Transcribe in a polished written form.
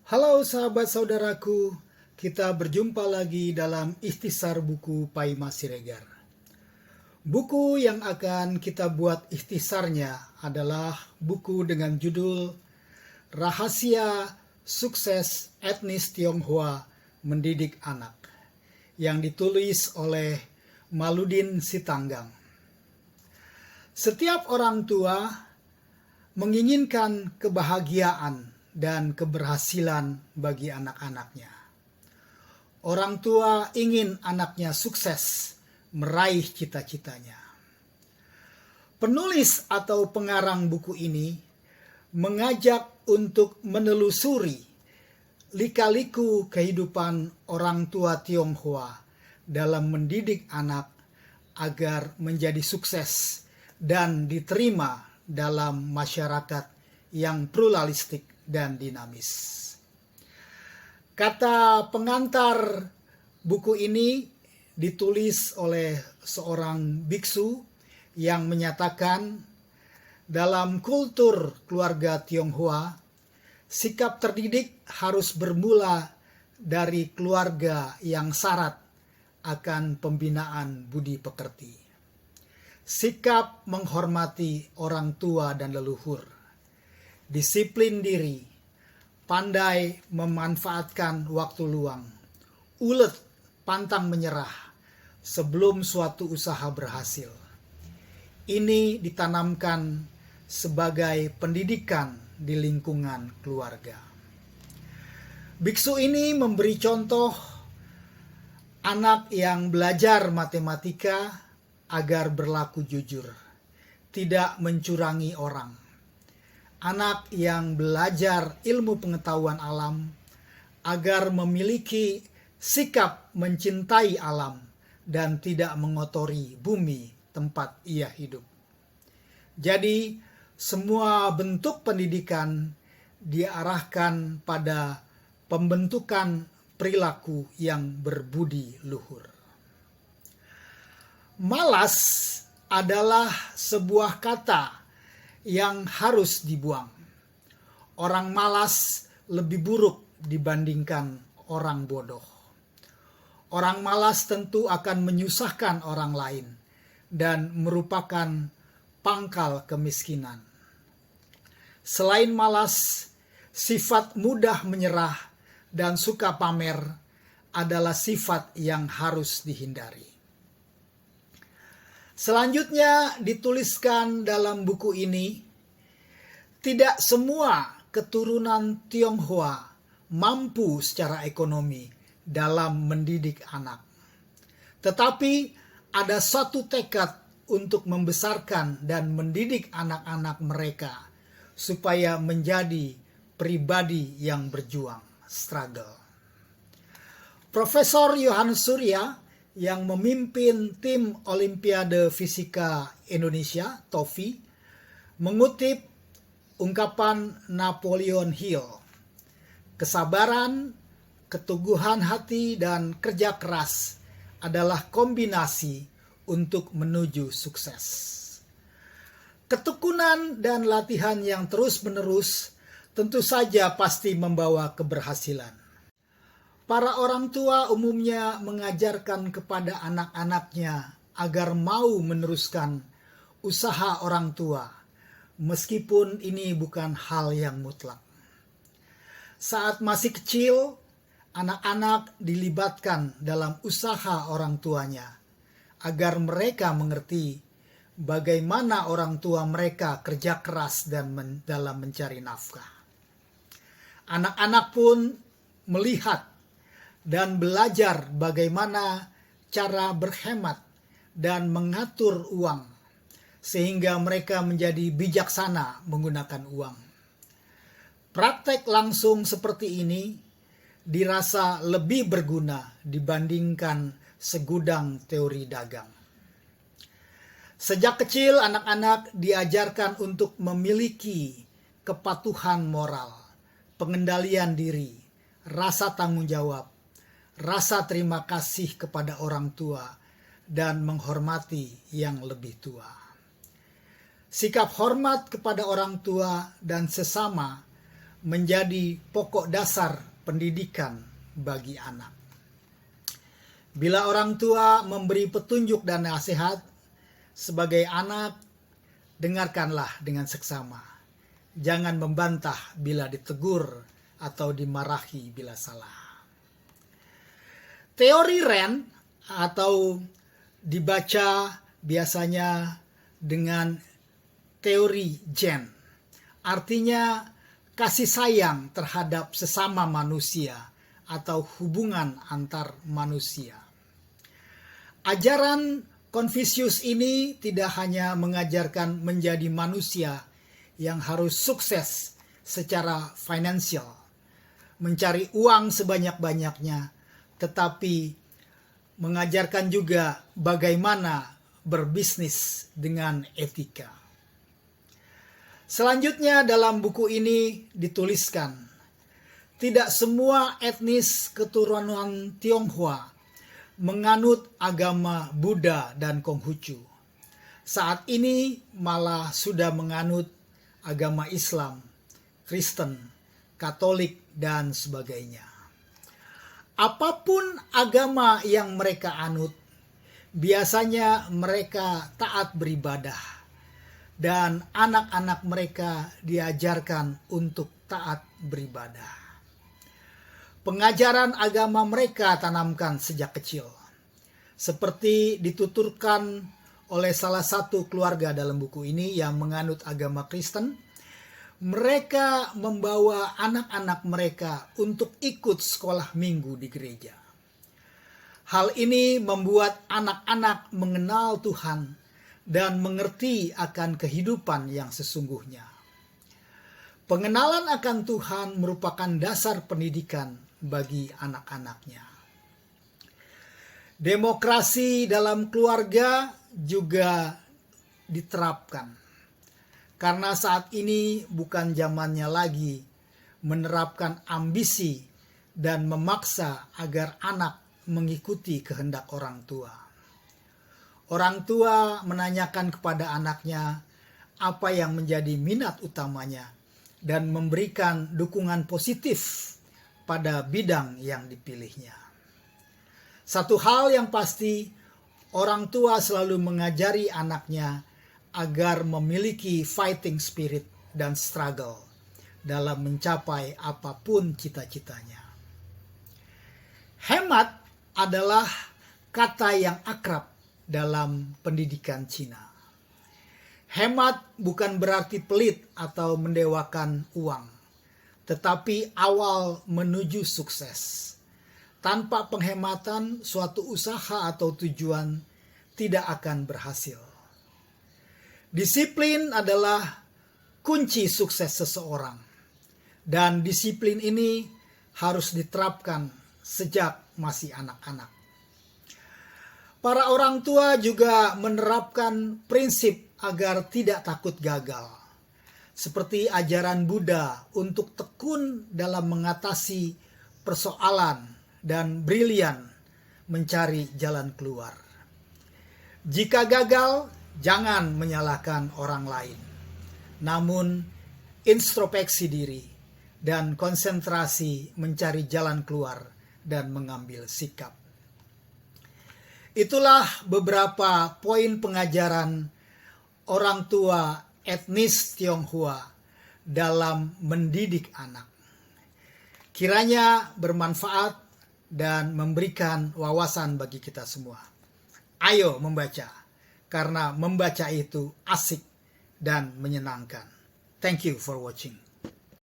Halo sahabat saudaraku, kita berjumpa lagi dalam ikhtisar buku Paima Siregar. Buku yang akan kita buat ikhtisarnya adalah buku dengan judul Rahasia Sukses Etnis Tionghoa Mendidik Anak, yang ditulis oleh Maludin Sitanggang. Setiap orang tua menginginkan kebahagiaan dan keberhasilan bagi anak-anaknya. Orang tua ingin anaknya sukses meraih cita-citanya. Penulis atau pengarang buku ini mengajak untuk menelusuri lika-liku kehidupan orang tua Tionghoa dalam mendidik anak agar menjadi sukses dan diterima dalam masyarakat yang pluralistik dan dinamis. Kata pengantar buku ini ditulis oleh seorang biksu yang menyatakan dalam kultur keluarga Tionghoa, sikap terdidik harus bermula dari keluarga yang syarat akan pembinaan budi pekerti. Sikap menghormati orang tua dan leluhur, disiplin diri, pandai memanfaatkan waktu luang, ulet pantang menyerah sebelum suatu usaha berhasil. Ini ditanamkan sebagai pendidikan di lingkungan keluarga. Biksu ini memberi contoh anak yang belajar matematika agar berlaku jujur, tidak mencurangi orang. Anak yang belajar ilmu pengetahuan alam agar memiliki sikap mencintai alam dan tidak mengotori bumi tempat ia hidup. Jadi, semua bentuk pendidikan diarahkan pada pembentukan perilaku yang berbudi luhur. Malas adalah sebuah kata yang harus dibuang. Orang malas lebih buruk dibandingkan orang bodoh. Orang malas tentu akan menyusahkan orang lain dan merupakan pangkal kemiskinan. Selain malas, sifat mudah menyerah dan suka pamer adalah sifat yang harus dihindari. Selanjutnya dituliskan dalam buku ini, tidak semua keturunan Tionghoa mampu secara ekonomi dalam mendidik anak. Tetapi ada satu tekad untuk membesarkan dan mendidik anak-anak mereka supaya menjadi pribadi yang berjuang, struggle. Profesor Yohanes Surya yang memimpin tim Olimpiade Fisika Indonesia, TOFI, mengutip ungkapan Napoleon Hill, kesabaran, keteguhan hati, dan kerja keras adalah kombinasi untuk menuju sukses. Ketekunan dan latihan yang terus-menerus tentu saja pasti membawa keberhasilan. Para orang tua umumnya mengajarkan kepada anak-anaknya agar mau meneruskan usaha orang tua, meskipun ini bukan hal yang mutlak. Saat masih kecil, anak-anak dilibatkan dalam usaha orang tuanya, agar mereka mengerti bagaimana orang tua mereka kerja keras dan dalam mencari nafkah. Anak-anak pun melihat dan belajar bagaimana cara berhemat dan mengatur uang, sehingga mereka menjadi bijaksana menggunakan uang. Praktek langsung seperti ini dirasa lebih berguna dibandingkan segudang teori dagang. Sejak kecil anak-anak diajarkan untuk memiliki kepatuhan moral, pengendalian diri, rasa tanggung jawab, rasa terima kasih kepada orang tua, dan menghormati yang lebih tua. Sikap hormat kepada orang tua dan sesama menjadi pokok dasar pendidikan bagi anak. Bila orang tua memberi petunjuk dan nasihat sebagai anak, dengarkanlah dengan seksama. Jangan membantah bila ditegur atau dimarahi bila salah. Teori Rand atau dibaca biasanya dengan teori Jen, artinya kasih sayang terhadap sesama manusia atau hubungan antar manusia. Ajaran Konfusius ini tidak hanya mengajarkan menjadi manusia yang harus sukses secara finansial, mencari uang sebanyak-banyaknya, tetapi mengajarkan juga bagaimana berbisnis dengan etika. Selanjutnya dalam buku ini dituliskan, tidak semua etnis keturunan Tionghoa menganut agama Buddha dan Konghucu. Saat ini malah sudah menganut agama Islam, Kristen, Katolik, dan sebagainya. Apapun agama yang mereka anut, biasanya mereka taat beribadah, dan anak-anak mereka diajarkan untuk taat beribadah. Pengajaran agama mereka tanamkan sejak kecil, seperti dituturkan oleh salah satu keluarga dalam buku ini yang menganut agama Kristen. Mereka membawa anak-anak mereka untuk ikut sekolah minggu di gereja. Hal ini membuat anak-anak mengenal Tuhan dan mengerti akan kehidupan yang sesungguhnya. Pengenalan akan Tuhan merupakan dasar pendidikan bagi anak-anaknya. Demokrasi dalam keluarga juga diterapkan. Karena saat ini bukan zamannya lagi menerapkan ambisi dan memaksa agar anak mengikuti kehendak orang tua. Orang tua menanyakan kepada anaknya apa yang menjadi minat utamanya dan memberikan dukungan positif pada bidang yang dipilihnya. Satu hal yang pasti, orang tua selalu mengajari anaknya agar memiliki fighting spirit dan struggle dalam mencapai apapun cita-citanya. Hemat adalah kata yang akrab dalam pendidikan Cina. Hemat bukan berarti pelit atau mendewakan uang, tetapi awal menuju sukses. Tanpa penghematan, suatu usaha atau tujuan tidak akan berhasil. Disiplin adalah kunci sukses seseorang, dan disiplin ini harus diterapkan sejak masih anak-anak. Para orang tua juga menerapkan prinsip agar tidak takut gagal, seperti ajaran Buddha untuk tekun dalam mengatasi persoalan dan brilian mencari jalan keluar. Jika gagal, jangan menyalahkan orang lain, namun introspeksi diri dan konsentrasi mencari jalan keluar dan mengambil sikap. Itulah beberapa poin pengajaran orang tua etnis Tionghoa dalam mendidik anak. Kiranya bermanfaat dan memberikan wawasan bagi kita semua. Ayo membaca. Karena membaca itu asik dan menyenangkan. Thank you for watching.